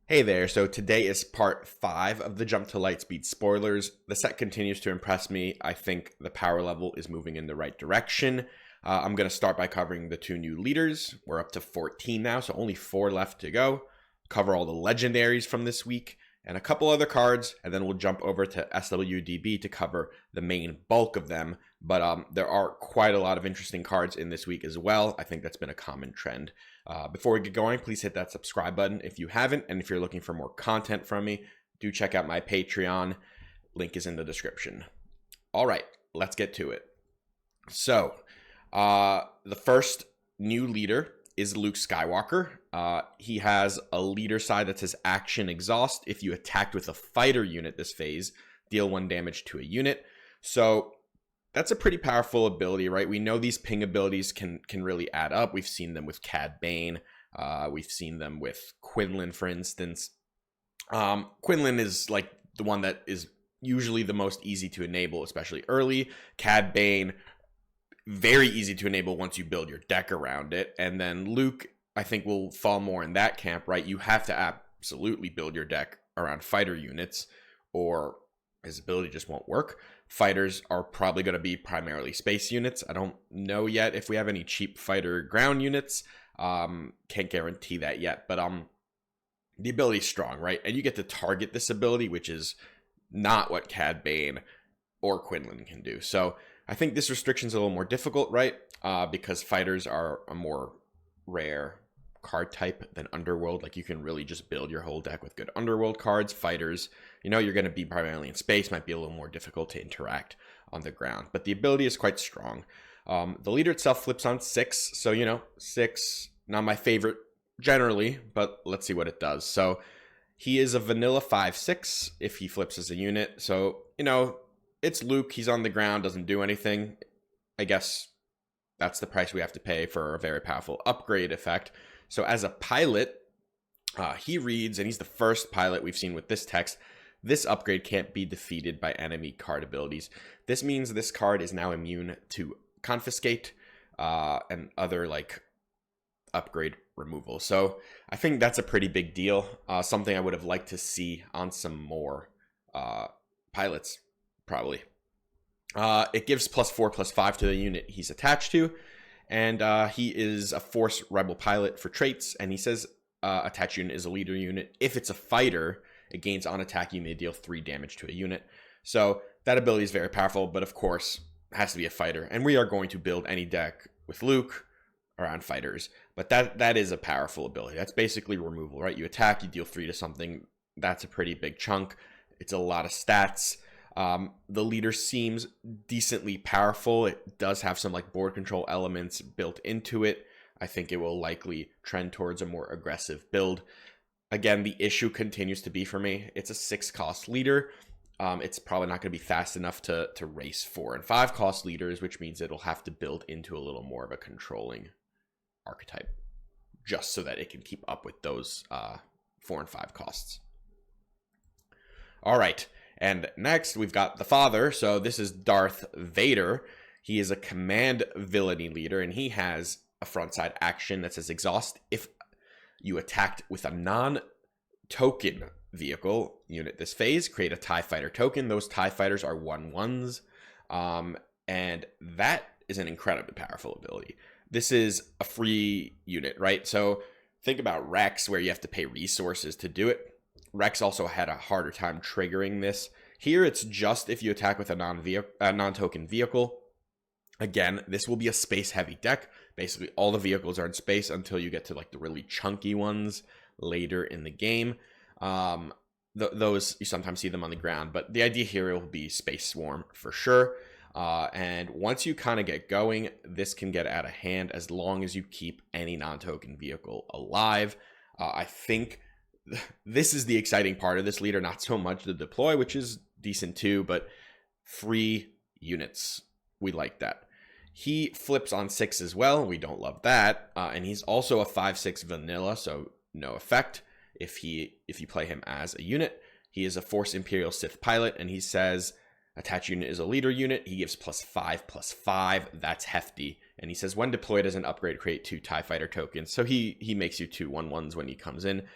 Hey there, so today is part 5 of the Jump to Lightspeed spoilers. The set continues to impress me. I think the power level is moving in the right direction. I'm going to start by covering the 2 new leaders. We're up to 14 now, so only 4 left to go. Cover all the legendaries from this week and a couple other cards, and then we'll jump over to SWDB to cover the main bulk of them. But there are quite a lot of interesting cards in this week as well. I think that's been a common trend. Before we get going, please hit that subscribe button if you haven't, and if you're looking for more content from me, do check out my Patreon. Link is in the description. All right, let's get to it. So, the first new leader is Luke Skywalker. He has a leader side that says Action Exhaust. If you attacked with a fighter unit this phase, deal 1 damage to a unit. So that's a pretty powerful ability, right? We know these ping abilities can really add up. We've seen them with Cad Bane. We've seen them with Quinlan, for instance. Quinlan is like the one that is usually the most easy to enable, especially early. Cad Bane, very easy to enable once you build your deck around it. And then Luke, I think, will fall more in that camp, right? You have to absolutely build your deck around fighter units, or his ability just won't work. Fighters are probably going to be primarily space units. I don't know yet if we have any cheap fighter ground units. Can't guarantee that yet, but the ability's strong, right? And you get to target this ability, which is not what Cad Bane or Quinlan can do. So I think this restriction's a little more difficult, right? Because fighters are a more rare card type than Underworld. Like, you can really just build your whole deck with good Underworld cards. Fighters, you know, you're going to be primarily in space, might be a little more difficult to interact on the ground, but the ability is quite strong. The leader itself flips on 6, so, you know, 6, not my favorite generally, but let's see what it does. So he is a vanilla 5/6 if he flips as a unit. So, you know, it's Luke, he's on the ground, doesn't do anything. I guess that's the price we have to pay for a very powerful upgrade effect. So as a pilot, he reads, and he's the first pilot we've seen with this text, this upgrade can't be defeated by enemy card abilities. This means this card is now immune to confiscate and other like upgrade removal. So I think that's a pretty big deal. Something I would have liked to see on some more pilots, probably. It gives +4/+5 to the unit he's attached to. And he is a Force Rebel pilot for traits, and he says attached unit is a leader unit. If it's a fighter, it gains on attack, you may deal 3 damage to a unit. So that ability is very powerful, but of course, it has to be a fighter. And we are going to build any deck with Luke around fighters. But that is a powerful ability. That's basically removal, right? You attack, you deal 3 to something. That's a pretty big chunk. It's a lot of stats. The leader seems decently powerful. It does have some like board control elements built into it. I think it will likely trend towards a more aggressive build. Again, the issue continues to be for me, it's a 6-cost leader. It's probably not going to be fast enough to race 4 and 5-cost leaders, which means it'll have to build into a little more of a controlling archetype just so that it can keep up with those 4 and 5 costs. All right. And next, we've got the father. So this is Darth Vader. He is a command villainy leader, and he has a frontside action that says exhaust. If you attacked with a non-token vehicle unit this phase, create a TIE fighter token. Those TIE fighters are 1/1s. And that is an incredibly powerful ability. This is a free unit, right? So think about Rex, where you have to pay resources to do it. Rex also had a harder time triggering this. Here, it's just if you attack with a non-token vehicle. Again, this will be a space-heavy deck. Basically, all the vehicles are in space until you get to like the really chunky ones later in the game. Those, you sometimes see them on the ground, but the idea here will be Space Swarm for sure. And once you kind of get going, this can get out of hand as long as you keep any non-token vehicle alive. I think this is the exciting part of this leader, not so much the deploy, which is decent too, but free units. We like that. He flips on 6 as well. We don't love that. And he's also a 5/6 vanilla, so no effect if you play him as a unit. He is a Force Imperial Sith pilot, and he says attached unit is a leader unit. He gives +5/+5. That's hefty. And he says when deployed as an upgrade, create 2 TIE fighter tokens. So he makes you 2 1/1s when he comes in.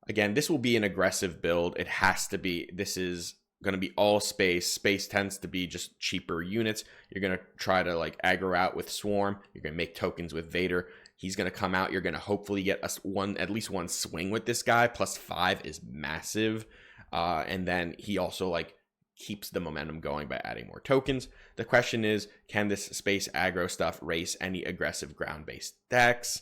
Again, this will be an aggressive build. It has to be. This is going to be all space. Space tends to be just cheaper units. You're going to try to like aggro out with Swarm. You're going to make tokens with Vader. He's going to come out. You're going to hopefully get at least one swing with this guy. +5 is massive. And then he also like keeps the momentum going by adding more tokens. The question is, can this space aggro stuff race any aggressive ground-based decks?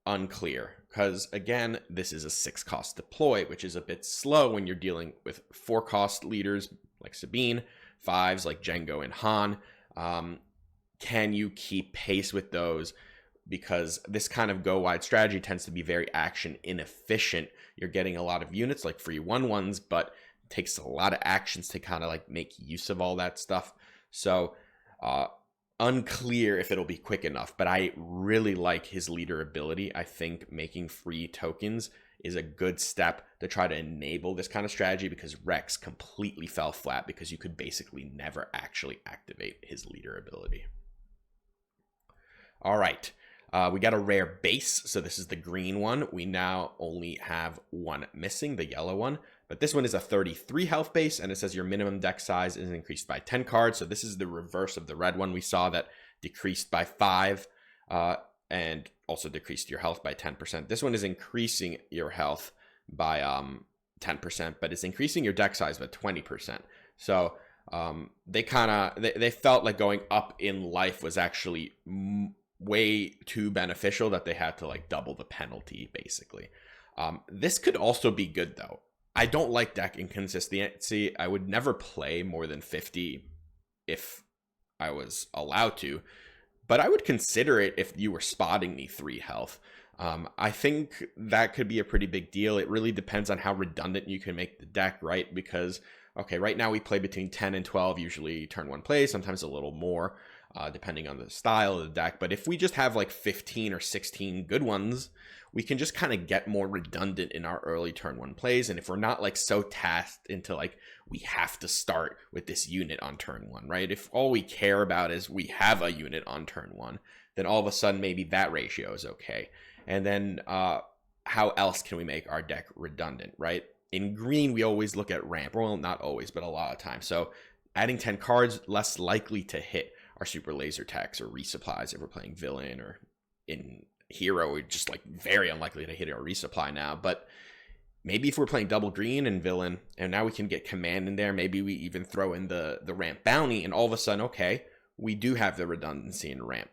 Unclear, because again, this is a 6-cost deploy, which is a bit slow when you're dealing with 4-cost leaders like Sabine, 5s like Jango and Han. Can you keep pace with those? Because this kind of go wide strategy tends to be very action inefficient. You're getting a lot of units like free 1/1s, but it takes a lot of actions to kind of like make use of all that stuff. So unclear if it'll be quick enough, but I really like his leader ability. I think making free tokens is a good step to try to enable this kind of strategy, because Rex completely fell flat because you could basically never actually activate his leader ability. All right. We got a rare base, so this is the green one. We now only have one missing, the yellow one, but this one is a 33 health base, and it says your minimum deck size is increased by 10 cards, so this is the reverse of the red one we saw that decreased by 5, and also decreased your health by 10%. This one is increasing your health by 10%, but it's increasing your deck size by 20%. So they felt like going up in life was actually way too beneficial, that they had to like double the penalty basically. This could also be good though. I don't like deck inconsistency. I would never play more than 50 if I was allowed to, but I would consider it if you were spotting me 3 health. I think that could be a pretty big deal. It really depends on how redundant you can make the deck, right? Because okay, right now we play between 10 and 12 usually turn 1 play, sometimes a little more. Depending on the style of the deck. But if we just have like 15 or 16 good ones, we can just kind of get more redundant in our early turn 1 plays. And if we're not like so tasked into like, we have to start with this unit on turn 1, right? If all we care about is we have a unit on turn 1, then all of a sudden maybe that ratio is okay. And then how else can we make our deck redundant, right? In green, we always look at ramp. Well, not always, but a lot of times. So adding 10 cards, less likely to hit our super laser attacks or resupplies if we're playing villain, or in hero we're just like very unlikely to hit our resupply now. But maybe if we're playing double green and villain, and now we can get command in there, maybe we even throw in the ramp bounty, and all of a sudden, okay, we do have the redundancy in ramp.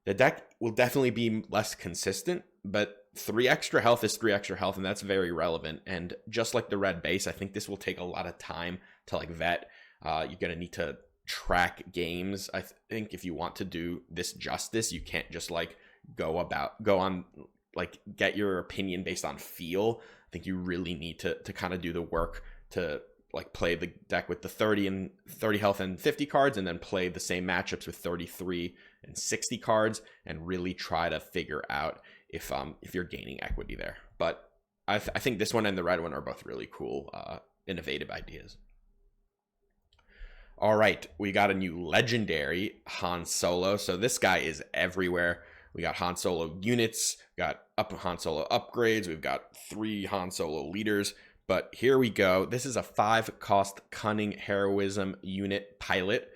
The deck will definitely be less consistent, but 3 extra health is 3 extra health, and that's very relevant. And just like the red base, I think this will take a lot of time to like vet. You're gonna need to track games. I think if you want to do this justice, you can't just like go on like get your opinion based on feel. I think you really need to kind of do the work to like play the deck with the 30 health and 50 cards, and then play the same matchups with 33 and 60 cards, and really try to figure out if you're gaining equity there. But I think this one and the red one are both really cool, innovative ideas. All right, we got a new legendary Han Solo. So this guy is everywhere. We got Han Solo units, got Han Solo upgrades. We've got 3 Han Solo leaders. But here we go. This is a 5-cost cunning heroism unit pilot.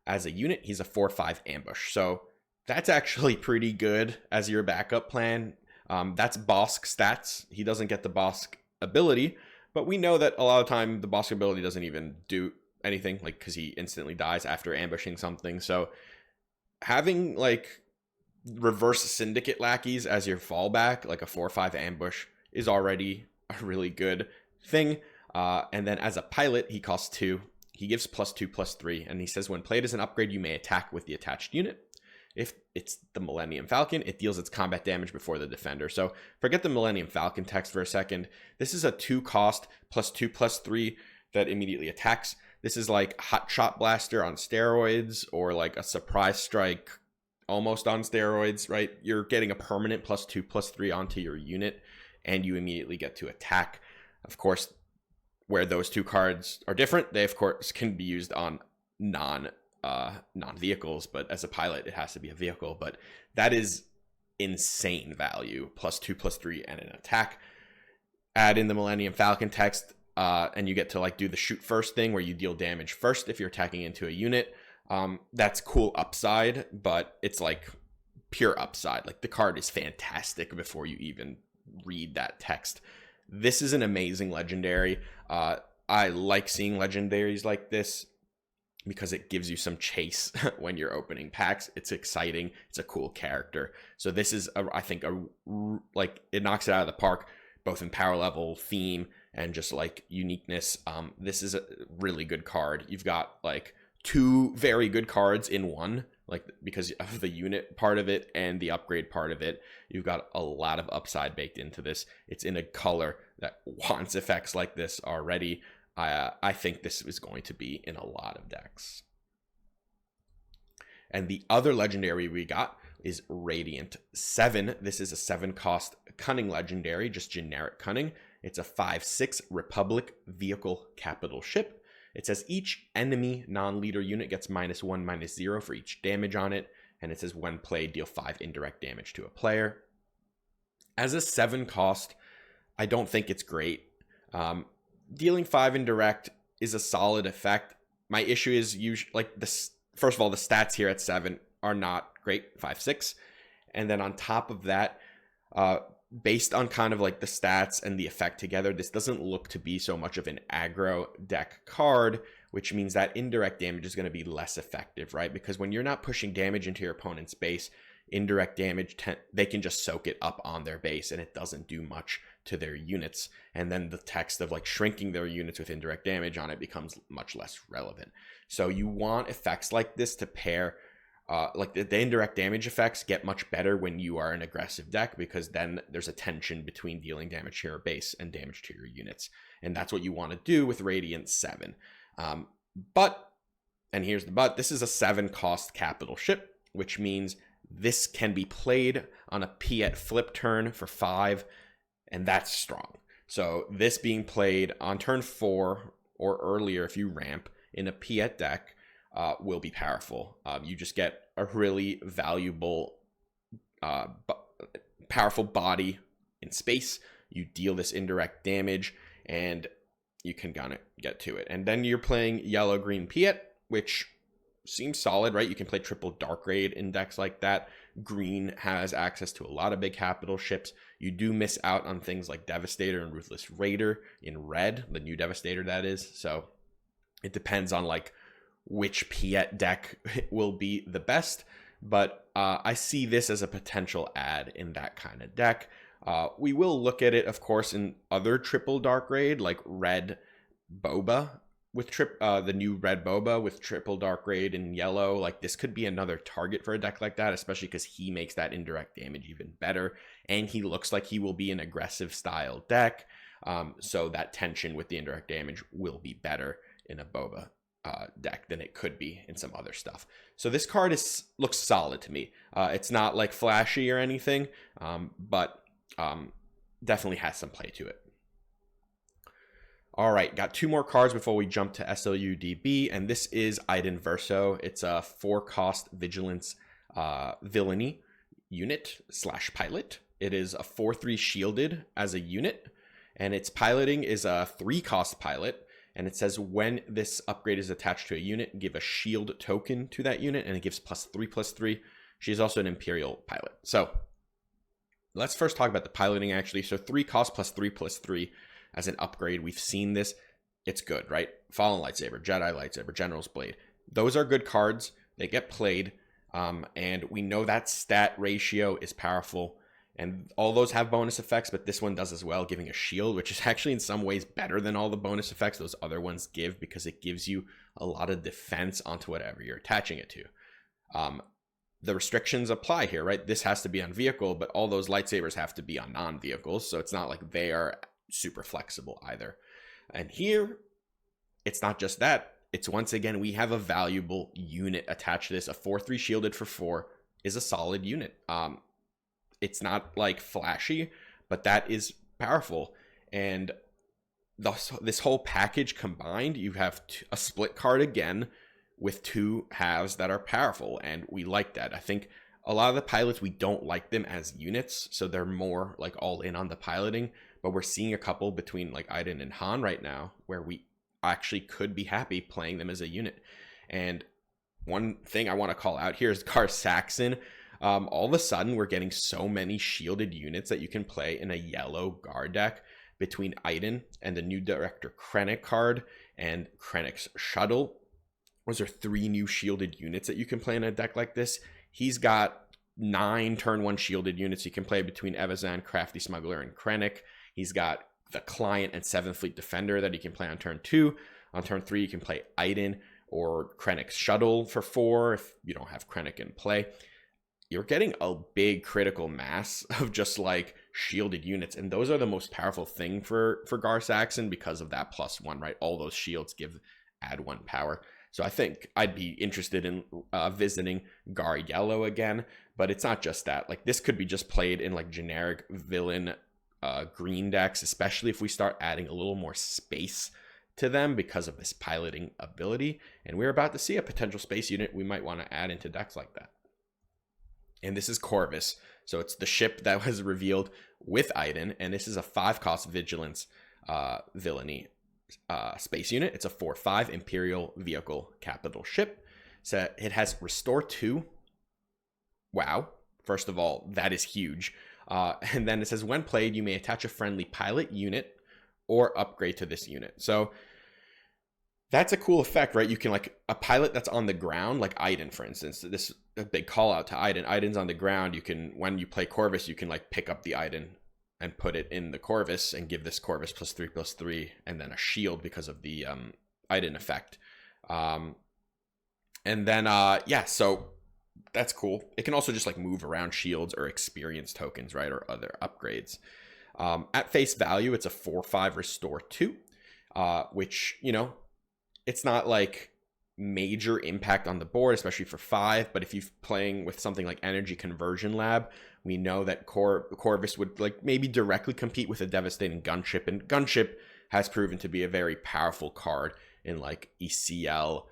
As a unit, he's a 4/5 ambush. So that's actually pretty good as your backup plan. That's Bosk stats. He doesn't get the Bosk ability, but we know that a lot of time the Bosk ability doesn't even do anything, like, because he instantly dies after ambushing something. So having like reverse syndicate lackeys as your fallback, like a 4/5 ambush, is already a really good thing. And then as a pilot, he costs 2. He gives +2/+3, and he says when played as an upgrade, you may attack with the attached unit. If it's the Millennium Falcon, it deals its combat damage before the defender. So forget the Millennium Falcon text for a second. This is a 2-cost +2/+3 that immediately attacks. This is like Hot Shot Blaster on steroids, or like a Surprise Strike almost on steroids, right? You're getting a permanent +2/+3 onto your unit, and you immediately get to attack. Of course, where those 2 cards are different, they of course can be used on non-vehicles, but as a pilot, it has to be a vehicle. But that is insane value, +2/+3 and an attack. add in the Millennium Falcon text, and you get to like do the shoot first thing where you deal damage first if you're attacking into a unit. That's cool upside, but it's like pure upside. Like the card is fantastic before you even read that text. This is an amazing legendary. I like seeing legendaries like this because it gives you some chase when you're opening packs. It's exciting. It's a cool character. So this is, I think, like it knocks it out of the park, both in power level, theme, and just like uniqueness. This is a really good card. You've got like 2 very good cards in one, like because of the unit part of it and the upgrade part of it. You've got a lot of upside baked into this. It's in a color that wants effects like this already. I think this is going to be in a lot of decks. And the other legendary we got is Radiant 7. This is a 7-cost Cunning legendary, just generic Cunning. It's a 5/6 Republic vehicle capital ship. It says each enemy non-leader unit gets -1, -0 for each damage on it. And it says when played, deal 5 indirect damage to a player. As a 7-cost, I don't think it's great. Dealing 5 indirect is a solid effect. My issue is usually like this. First of all, the stats here at 7 are not great, 5/6, and then on top of that, based on kind of like the stats and the effect together, this doesn't look to be so much of an aggro deck card, which means that indirect damage is going to be less effective, right? Because when you're not pushing damage into your opponent's base, indirect damage, they can just soak it up on their base and it doesn't do much to their units. And then the text of like shrinking their units with indirect damage on it becomes much less relevant. So you want effects like this to pair, like the indirect damage effects get much better when you are an aggressive deck, because then there's a tension between dealing damage to your base and damage to your units. And that's what you want to do with Radiant 7. But, and here's the but, this is a 7-cost capital ship, which means this can be played on a Piet flip turn for 5, and that's strong. So this being played on turn 4 or earlier if you ramp in a Piet deck will be powerful. You just get a really valuable, powerful body in space. You deal this indirect damage, and you can kind of get to it. And then you're playing yellow-green Piet, which seems solid, right? You can play triple dark raid in decks like that. Green has access to a lot of big capital ships. You do miss out on things like Devastator and Ruthless Raider in red, the new Devastator that is. So it depends on like which Piet deck will be the best, but I see this as a potential add in that kind of deck. We will look at it, of course, in other triple dark raid like red Boba with the new red Boba with triple dark raid in yellow. Like this could be another target for a deck like that, especially because he makes that indirect damage even better, and he looks like he will be an aggressive style deck. So that tension with the indirect damage will be better in a Boba deck than it could be in some other stuff. So this card looks solid to me. It's not like flashy or anything, but definitely has some play to it. All right, got 2 more cards before we jump to SLUDB, and this is Iden Verso. It's a 4-cost Vigilance Villainy unit / pilot. It is a 4/3 shielded as a unit, and its piloting is a 3-cost pilot, and it says when this upgrade is attached to a unit, give a shield token to that unit, and it gives +3/+3. She is also an Imperial pilot. So let's first talk about the piloting, actually. So 3 cost +3/+3 as an upgrade. We've seen this. It's good, right? Fallen Lightsaber, Jedi Lightsaber, General's Blade. Those are good cards. They get played. And we know that stat ratio is powerful. And all those have bonus effects, but this one does as well, giving a shield, which is actually in some ways better than all the bonus effects those other ones give, because it gives you a lot of defense onto whatever you're attaching it to. The restrictions apply here, right? This has to be on vehicle, but all those lightsabers have to be on non-vehicles, so it's not like they are super flexible either. And here, it's not just that. It's once again, we have a valuable unit attached to this. A 4/3 shielded for 4 is a solid unit. It's not like flashy, but that is powerful. And this whole package combined, you have a split card again with 2 halves that are powerful, and we like that. I think a lot of the pilots, we don't like them as units, so they're more like all in on the piloting. but we're seeing a couple between like Iden and Han right now where we actually could be happy playing them as a unit. And one thing I want to call out here is Gar Saxon. All of a sudden, we're getting so many shielded units that you can play in a yellow Gar deck between Iden and the new Director Krennic card and Krennic's Shuttle. Those are 3 new shielded units that you can play in a deck like this. He's got 9 turn 1 shielded units you can play between Evazan, Crafty Smuggler, and Krennic. He's got the Client and 7th Fleet Defender that he can play on turn 2. On turn 3, you can play Iden or Krennic's Shuttle for 4 if you don't have Krennic in play. You're getting a big critical mass of just like shielded units, and those are the most powerful thing for Gar Saxon because of that +1, right? All those shields add 1 power. So I think I'd be interested in visiting Gar Yellow again, but it's not just that. Like this could be just played in like generic villain green decks, especially if we start adding a little more space to them because of this piloting ability. And we're about to see a potential space unit we might want to add into decks like that. And this is Corvis. So it's the ship that was revealed with Iden, and this is a 5-cost vigilance villainy space unit. It's a 4/5 Imperial vehicle capital ship. So it has Restore 2. Wow. First of all, that is huge. And then it says, when played, you may attach a friendly pilot unit or upgrade to this unit. So that's a cool effect, right? You can like a pilot that's on the ground, like Iden, for instance. This is a big call out to Iden. Iden's on the ground. You can, when you play Corvis, you can like pick up the Iden and put it in the Corvis and give this Corvis +3/+3 and then a shield because of the Iden effect. And then yeah, so that's cool. It can also just like move around shields or experience tokens, right, or other upgrades. At face value, it's a 4/5 Restore 2, which, you know, it's not like major impact on the board, especially for 5, but if you're playing with something like Energy Conversion Lab, we know that Corvis would like maybe directly compete with a devastating gunship, and gunship has proven to be a very powerful card in like ECL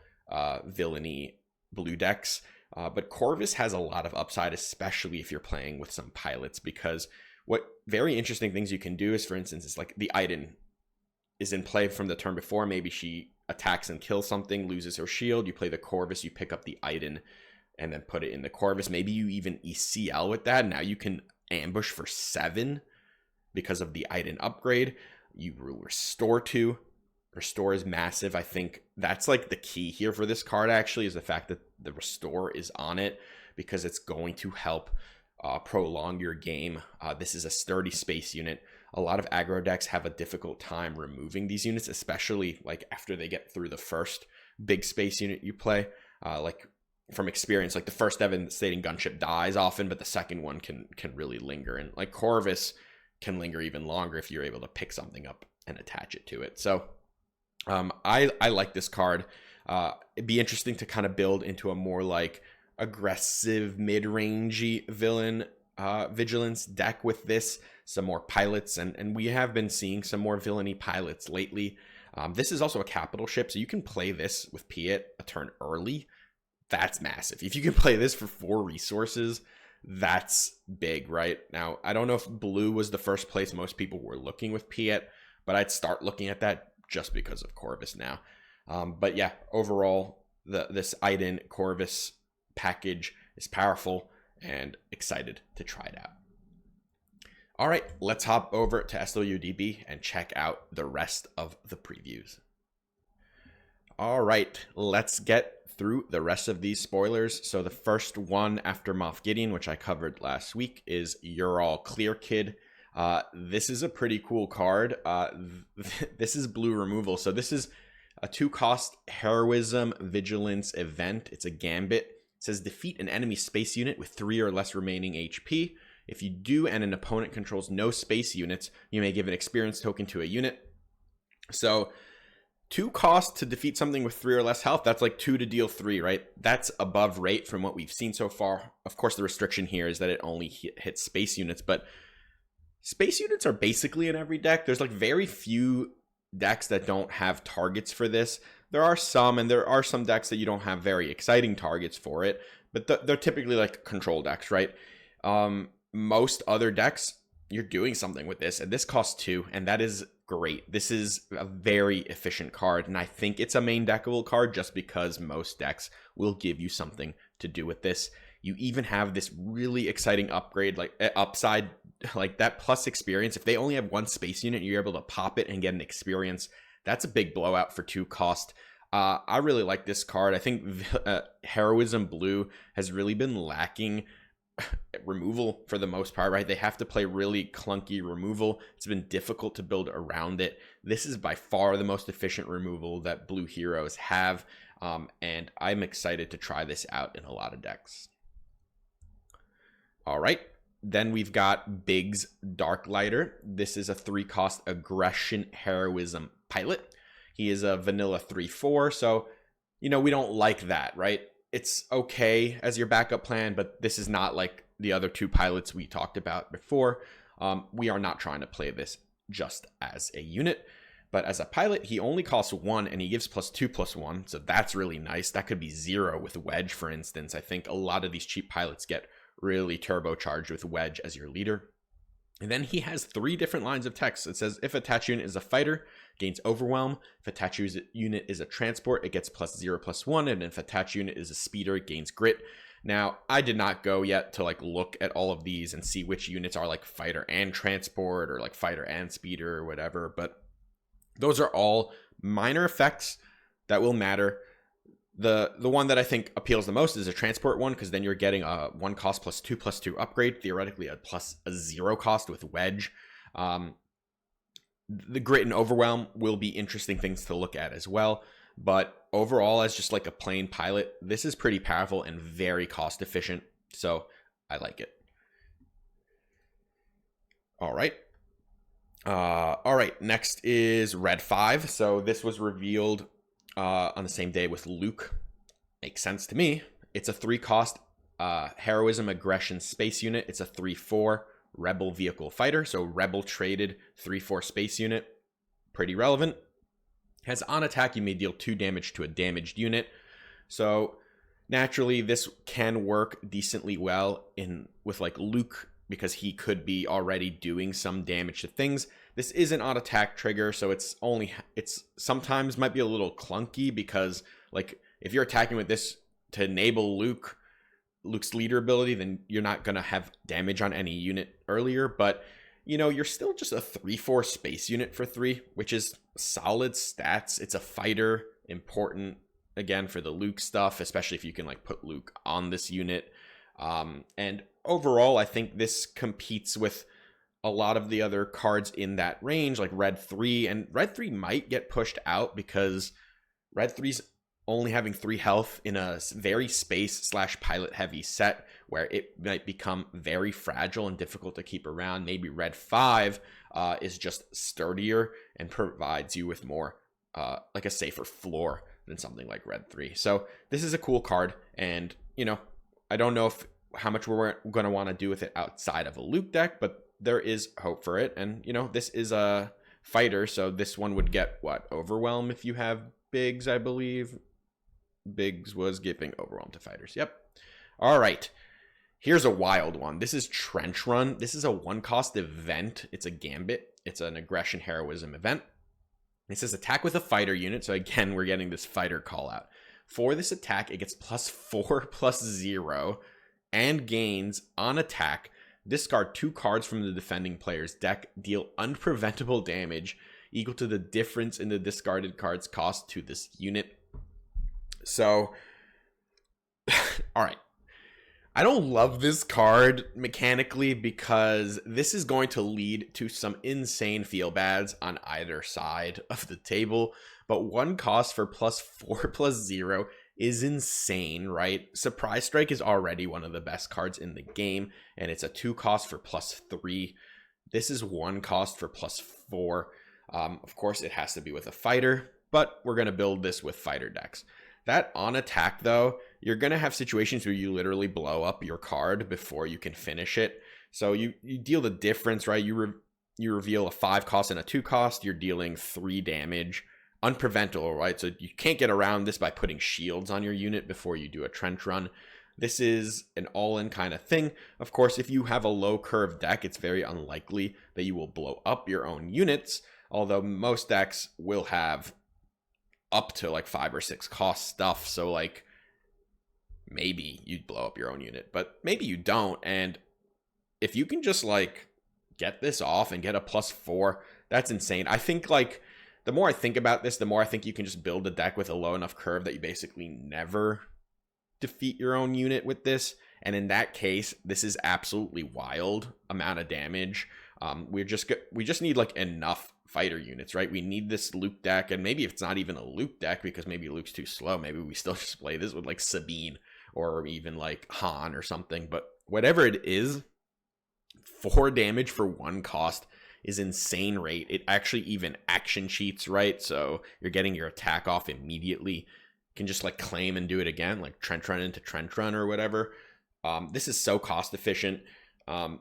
villainy blue decks. But Corvis has a lot of upside, especially if you're playing with some pilots, because what very interesting things you can do is, for instance, it's like the Iden is in play from the turn before. Maybe she attacks and kills something, loses her shield. You play the Corvis, you pick up the Iden, and then put it in the Corvis. Maybe you even ECL with that. Now you can ambush for 7 because of the Iden upgrade. You Restore 2. Restore is massive. I think that's like the key here for this card, actually, is the fact that the Restore is on it, because it's going to help prolong your game. This is a sturdy space unit. A lot of aggro decks have a difficult time removing these units, especially like after they get through the first big space unit you play. Like from experience, like the first devastating gunship dies often, but the second one can really linger. And like Corvis can linger even longer if you're able to pick something up and attach it to it. So I like this card. It'd be interesting to kind of build into a more like aggressive mid-rangey villain vigilance deck with this, some more pilots, and we have been seeing some more villainy pilots lately. This is also a capital ship, so you can play this with Piet a turn early. That's massive. If you can play this for 4 resources, that's big, right? Now, I don't know if blue was the first place most people were looking with Piet, but I'd start looking at that just because of Corvis now. But yeah, overall, this Iden Corvis package is powerful, and excited to try it out. All right, let's hop over to SWDB and check out the rest of the previews. All right, let's get through the rest of these spoilers. So the first one after Moff Gideon, which I covered last week, is You're All Clear Kid. This is a pretty cool card. This is blue removal. So this is a 2-cost heroism vigilance event. It's a gambit. It says defeat an enemy space unit with 3 or less remaining HP. If you do and an opponent controls no space units, you may give an experience token to a unit. So 2 costs to defeat something with 3 or less health. That's like 2 to deal 3, right? That's above rate from what we've seen so far. Of course, the restriction here is that it only hits space units, but space units are basically in every deck. There's like very few decks that don't have targets for this. There are some, and there are some decks that you don't have very exciting targets for it, but they're typically like control decks, right? Most other decks, you're doing something with this, and this costs 2, and that is great. This is a very efficient card, and I think it's a main deckable card just because most decks will give you something to do with this. You even have this really exciting upgrade, like upside, like that plus experience. If they only have 1 space unit, you're able to pop it and get an experience. That's a big blowout for 2 cost. I really like this card. I think Heroism Blue has really been lacking removal for the most part, right? They have to play really clunky removal. It's been difficult to build around it. This is by far the most efficient removal that blue heroes have, and I'm excited to try this out in a lot of decks. All right, then we've got Biggs Darklighter. This is a 3-cost aggression heroism pilot. He is a vanilla 3/4, so we don't like that, right? It's okay as your backup plan, but this is not like the other 2 pilots we talked about before. We are not trying to play this just as a unit, but as a pilot, he only costs 1 and he gives +2/+1, so that's really nice. That could be 0 with Wedge, for instance. I think a lot of these cheap pilots get really turbocharged with Wedge as your leader. And then he has 3 different lines of text. It says, if attached unit is a fighter, gains overwhelm. If attached unit is a transport, it gets +0/+1. And if attached unit is a speeder, it gains grit. Now, I did not go yet to look at all of these and see which units are like fighter and transport or like fighter and speeder or whatever. But those are all minor effects that will matter. The one that I think appeals the most is a transport one, because then you're getting a 1 cost +2/+2 upgrade, theoretically a 0 cost with Wedge. The grit and overwhelm will be interesting things to look at as well, but overall, as just like a plain pilot, this is pretty powerful and very cost efficient, so I like it. All right. Next is Red 5. So this was revealed on the same day with Luke. Makes sense to me. It's a 3-cost heroism aggression space unit. It's a 3/4 rebel vehicle fighter, so rebel traded 3/4 space unit. Pretty relevant. Has on attack, you may deal 2 damage to a damaged unit. So naturally, this can work decently well with like Luke, because he could be already doing some damage to things. This is an on attack trigger, so it's sometimes might be a little clunky, because like if you're attacking with this to enable Luke's leader ability, then you're not going to have damage on any unit earlier, but you're still just a 3/4 space unit for 3, which is solid stats. It's a fighter, important again for the Luke stuff, especially if you can like put Luke on this unit. And overall, I think this competes with a lot of the other cards in that range, like Red 3, and Red 3 might get pushed out because Red 3's only having 3 health in a very space/pilot heavy set where it might become very fragile and difficult to keep around. Maybe Red 5 is just sturdier and provides you with more like a safer floor than something like Red 3. So this is a cool card, and I don't know how much we're going to want to do with it outside of a Luke deck, but there is hope for it. And this is a fighter, so this one would get overwhelm if you have Biggs, I believe. Biggs was giving overwhelm to fighters. Yep. All right. Here's a wild one. This is Trench Run. This is a 1-cost event. It's a gambit. It's an aggression heroism event. It says attack with a fighter unit. So again, we're getting this fighter call out. For this attack, it gets +4/+0 and gains on attack. Discard 2 cards from the defending player's deck. Deal unpreventable damage equal to the difference in the discarded card's cost to this unit. So, all right. I don't love this card mechanically, because this is going to lead to some insane feel bads on either side of the table. But 1 cost for +4/+0 is insane, right? Surprise Strike is already one of the best cards in the game, and it's a 2 cost for +3. This is 1 cost for +4. Of course, it has to be with a fighter, but we're going to build this with fighter decks. That on attack, though, you're going to have situations where you literally blow up your card before you can finish it. So you deal the difference, right? You reveal a 5 cost and a 2 cost. You're dealing 3 damage. Unpreventable, right? So you can't get around this by putting shields on your unit before you do a trench run. This is an all-in kind of thing. Of course, if you have a low curve deck, it's very unlikely that you will blow up your own units, although most decks will have up to like 5 or 6 cost stuff, so like maybe you'd blow up your own unit, but maybe you don't. And if you can just like get this off and get a +4, that's insane. I think like the more I think about this, the more I think you can just build a deck with a low enough curve that you basically never defeat your own unit with this. And in that case, this is absolutely wild amount of damage. We just need like enough fighter units, right? We need this Luke deck, and maybe if it's not even a Luke deck because maybe Luke's too slow, maybe we still just play this with like Sabine or even like Han or something. But whatever it is, 4 damage for 1 cost is insane rate. It actually even action cheats, right? So you're getting your attack off immediately. You can just like claim and do it again, like trench run into trench run or whatever. This is so cost efficient.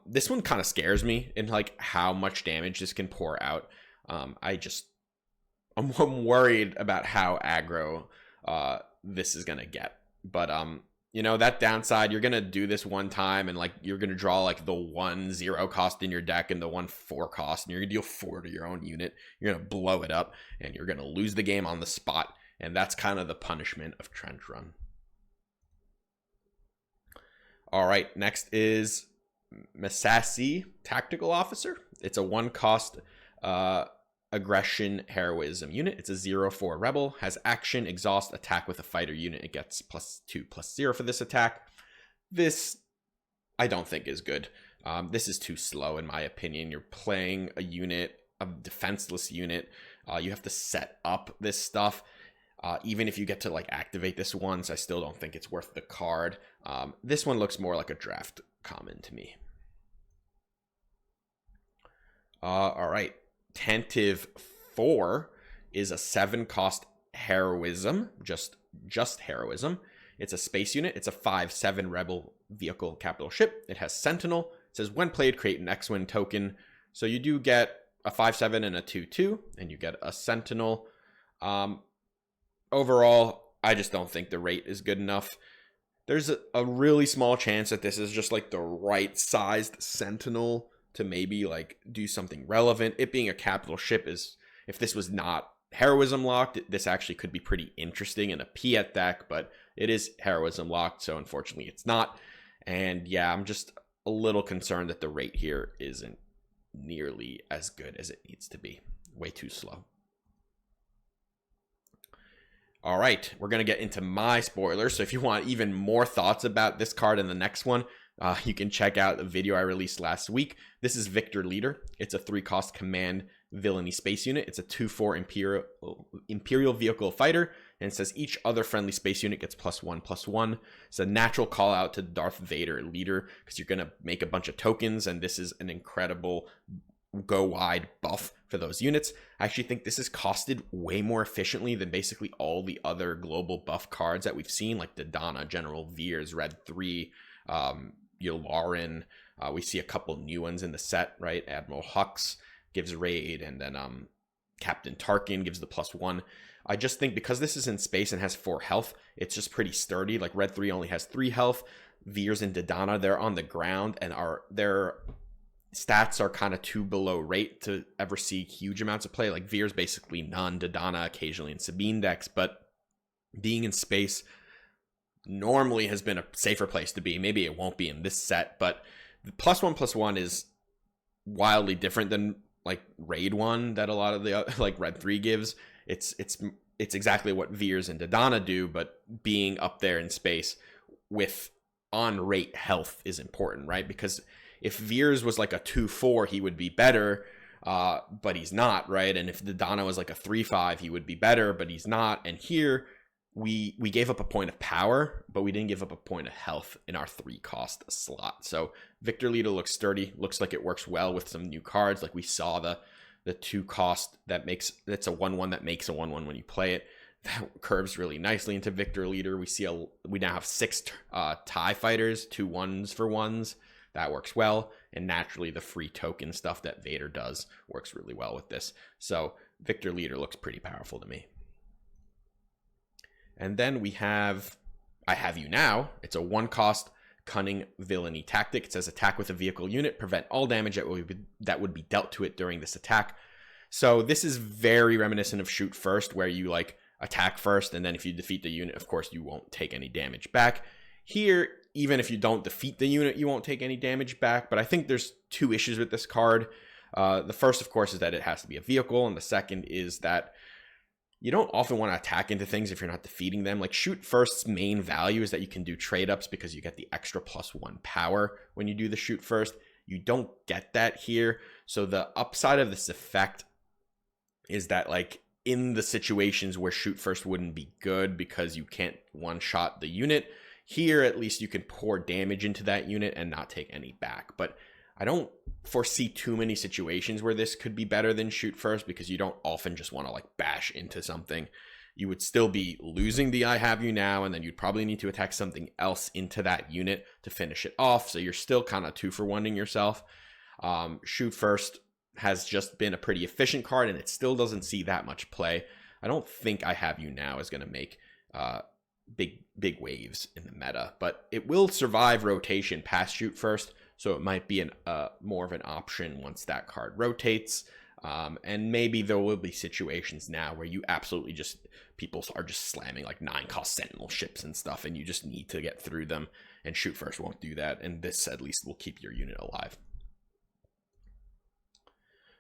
This one kind of scares me in like how much damage this can pour out. I'm worried about how aggro this is gonna get. But you know, that downside, you're gonna do this one time and like you're gonna draw like the 1/0 cost in your deck and the 1/4 cost, and you're gonna deal 4 to your own unit. You're gonna blow it up and you're gonna lose the game on the spot. And that's kind of the punishment of trench run. All right, next is Masasi, Tactical Officer. It's a 1 cost aggression heroism unit. It's a 0/4 rebel, has action, exhaust, attack with a fighter unit. It gets +2/+0 for this attack. This I don't think is good. This is too slow in my opinion. You're playing a unit, a defenseless unit. You have to set up this stuff. Even if you get to like activate this once, I still don't think it's worth the card. This one looks more like a draft common to me. All right. Tentive 4 is a 7 cost heroism, just heroism. It's a space unit. It's a 5/7 rebel vehicle capital ship. It has Sentinel. It says when played, create an X-Wing token. So you do get a 5/7 and a 2/2, and you get a Sentinel. Overall, I just don't think the rate is good enough. There's a really small chance that this is just like the right sized Sentinel to maybe like do something relevant. It being a capital ship is, if this was not heroism locked, this actually could be pretty interesting in a Piet deck, but it is heroism locked, so unfortunately it's not. And yeah, I'm just a little concerned that the rate here isn't nearly as good as it needs to be. Way too slow. All right, we're going to get into my spoilers. So if you want even more thoughts about this card and the next one, you can check out the video I released last week. This is Victor Leader. It's a 3 cost command villainy space unit. It's a 2/4 Imperial vehicle fighter. And it says each other friendly space unit gets +1/+1. It's a natural call out to Darth Vader Leader because you're going to make a bunch of tokens. And this is an incredible go wide buff for those units. I actually think this is costed way more efficiently than basically all the other global buff cards that we've seen, like Dodonna, General Veers, Red 3, Yularen. We see a couple new ones in the set, right? Admiral Hux gives raid, and then Captain Tarkin gives the +1. I just think because this is in space and has 4 health, it's just pretty sturdy. Like Red 3 only has 3 health. Veers and Dodonna, they're on the ground and their stats are kind of too below rate to ever see huge amounts of play. Like Veers basically none, Dodonna occasionally in Sabine decks, but being in space normally has been a safer place to be. Maybe it won't be in this set, but the +1/+1 is wildly different than like raid 1 that a lot of the like Red 3 gives. It's exactly what Veers and Dodonna do, but being up there in space with on rate health is important, right? Because if Veers was like a 2/4, he would be better, but he's not, right? And if Dodonna was like a 3/5, he would be better, but he's not. And here we gave up a point of power, but we didn't give up a point of health in our 3 cost slot. So Victor Leader looks sturdy, looks like it works well with some new cards. Like we saw the 2 cost that's a 1/1 that makes a 1/1 when you play it. That curves really nicely into Victor Leader. We now have 6 TIE fighters, 2 1s for 1s. That works well, and naturally the free token stuff that Vader does works really well with this. So Victor Leader looks pretty powerful to me. And then we have I Have You Now, it's a 1-cost cunning villainy tactic. It says attack with a vehicle unit, prevent all damage that would be dealt to it during this attack. So this is very reminiscent of Shoot First, where you like attack first, and then if you defeat the unit, of course, you won't take any damage back. Here, even if you don't defeat the unit, you won't take any damage back, but I think there's 2 issues with this card. The first, of course, is that it has to be a vehicle, and the second is that you don't often want to attack into things if you're not defeating them. Like Shoot First's main value is that you can do trade-ups because you get the extra +1 power when you do the Shoot First. You don't get that here. So the upside of this effect is that like in the situations where Shoot First wouldn't be good because you can't one-shot the unit, here at least you can pour damage into that unit and not take any back. But I don't foresee too many situations where this could be better than Shoot First, because you don't often just want to like bash into something. You would still be losing the I Have You Now, and then you'd probably need to attack something else into that unit to finish it off. So you're still kind of 2-for-1ing yourself. Shoot First has just been a pretty efficient card, and it still doesn't see that much play. I don't think I Have You Now is going to make big waves in the meta, but it will survive rotation past Shoot First. So it might be more of an option once that card rotates. And maybe there will be situations now where you absolutely people are just slamming like 9-cost Sentinel ships and stuff, and you just need to get through them, and Shoot First won't do that. And this at least will keep your unit alive.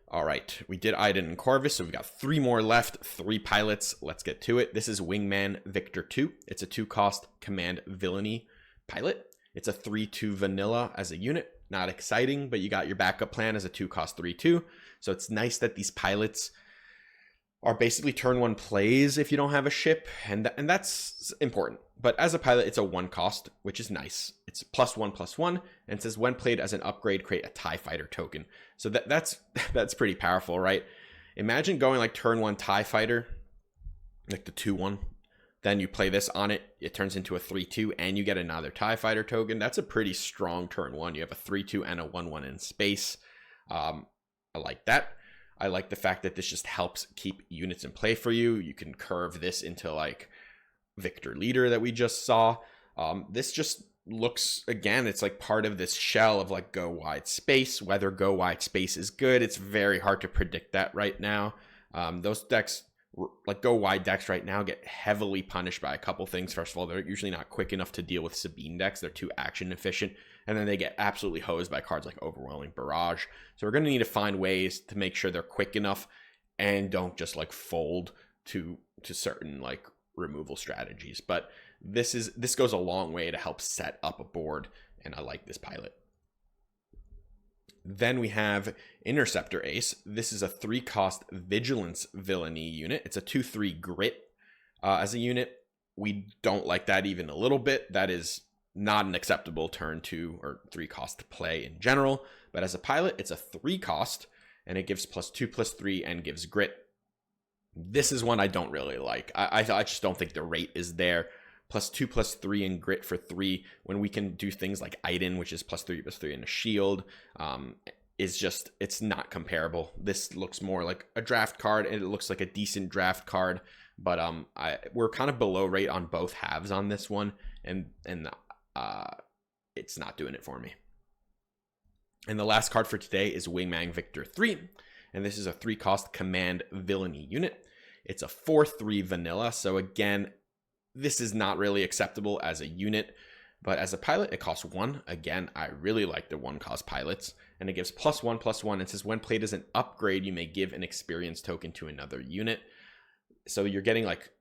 All right, we did Iden and Corvis, so we've got 3 more left, 3 pilots. Let's get to it. This is Wingman Victor 2. It's a 2-cost command villainy pilot. It's a 3/2 vanilla as a unit. Not exciting, but you got your backup plan as a 2-cost 3/2. So it's nice that these pilots are basically turn 1 plays if you don't have a ship, and that's important. But as a pilot, it's a 1-cost, which is nice. It's +1/+1, and it says when played as an upgrade, create a TIE Fighter token. So that's pretty powerful, right? Imagine going like turn 1 TIE Fighter, like the 2/1. Then you play this on it, it turns into a 3/2, and you get another TIE Fighter token. That's a pretty strong turn 1. You have a 3/2 and a 1/1 in space. I like that. I like the fact that this just helps keep units in play for you. You can curve this into like Victor Leader that we just saw. This just looks, again, it's like part of this shell of like Go Wide Space. Whether Go Wide Space is good, it's very hard to predict that right now. Those decks, like Go Wide decks right now, get heavily punished by a couple things. First of all, they're usually not quick enough to deal with Sabine decks. They're too action efficient. And then they get absolutely hosed by cards like Overwhelming Barrage. So we're going to need to find ways to make sure they're quick enough and don't just like fold to certain like removal strategies. But this goes a long way to help set up a board, and I like this pilot. Then we have Interceptor Ace. This is a 3-cost Vigilance Villainy unit. It's a 2/3 Grit as a unit. We don't like that even a little bit. That is not an acceptable turn 2 or 3-cost to play in general. But as a pilot, it's a 3-cost, and it gives +2/+3 and gives Grit. This is one I don't really like. I just don't think the rate is there. +2/+3 and Grit for 3 when we can do things like Iden, which is +3/+3 and a shield, is just, it's not comparable. This looks more like a draft card, and it looks like a decent draft card, but we're kind of below rate on both halves on this one, and it's not doing it for me. And the last card for today is Wingman Victor 3, and this is a 3-cost command villainy unit. It's a 4/3 vanilla, so again, this is not really acceptable as a unit, but as a pilot, it costs 1. Again, I really like the 1-cost pilots, and it gives +1/+1. It says when played as an upgrade, you may give an experience token to another unit. So you're getting like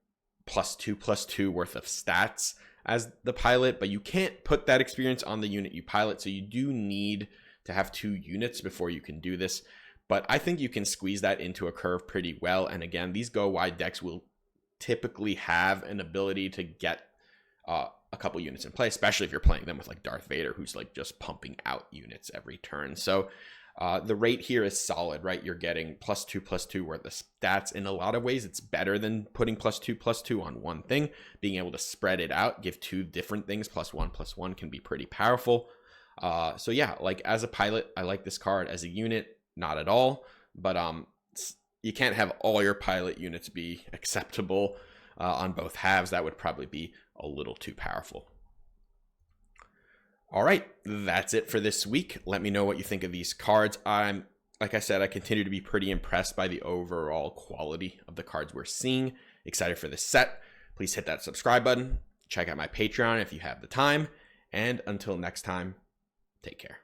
+2/+2 worth of stats as the pilot, but you can't put that experience on the unit you pilot, so you do need to have 2 units before you can do this. But I think you can squeeze that into a curve pretty well, and again, these Go Wide decks will typically have an ability to get a couple units in play, especially if you're playing them with like Darth Vader, who's like just pumping out units every turn. So the rate here is solid, right? You're getting +2/+2 worth of stats. In a lot of ways, it's better than putting +2/+2 on one thing. Being able to spread it out, give 2 different things, +1/+1 can be pretty powerful. So yeah, like as a pilot, I like this card. As a unit, not at all, but you can't have all your pilot units be acceptable. on both halves, that would probably be a little too powerful. All right, that's it for this week. Let me know what you think of these cards. Like I said, I continue to be pretty impressed by the overall quality of the cards we're seeing. Excited for this set. Please hit that subscribe button. Check out my Patreon if you have the time. And until next time, take care.